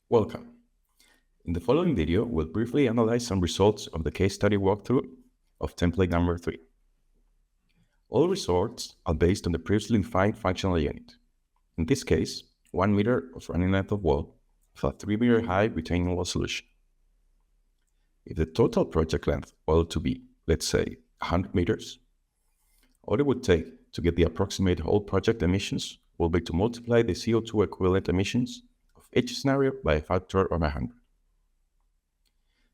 Welcome. In the following video, we'll briefly analyze some results of the case study walkthrough of template number 3. All results are based on the previously defined functional unit. In this case, 1 meter of running length of wall with a 3 meter high retaining wall solution. If the total project length were to be, let's say, 100 meters, all it would take to get the approximate whole project emissions will be to multiply the CO2 equivalent emissions of each scenario by a factor of 100.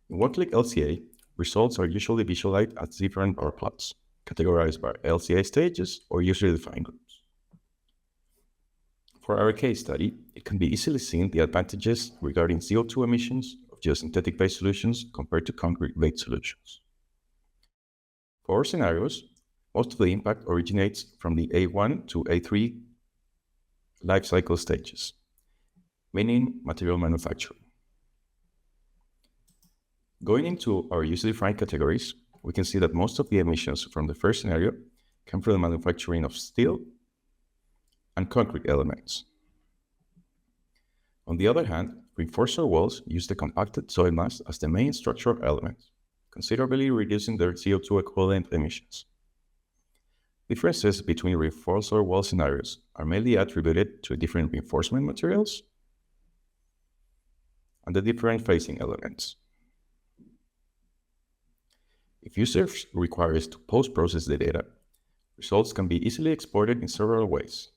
In one-click LCA, results are usually visualized as different bar plots, categorized by LCA stages or user-defined groups. For our case study, it can be easily seen the advantages regarding CO2 emissions of geosynthetic-based solutions compared to concrete-based solutions. For our scenarios, most of the impact originates from the A1 to A3 life cycle stages, meaning material manufacturing. Going into our user-defined categories, we can see that most of the emissions from the first scenario come from the manufacturing of steel and concrete elements. On the other hand, reinforcer walls use the compacted soil mass as the main structural element, considerably reducing their CO2 equivalent emissions. Differences between reinforcer wall scenarios are mainly attributed to different reinforcement materials and the different facing elements. If users require us to post-process the data, results can be easily exported in several ways,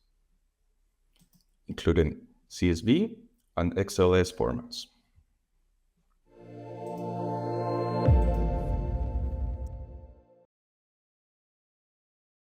including CSV and XLS formats.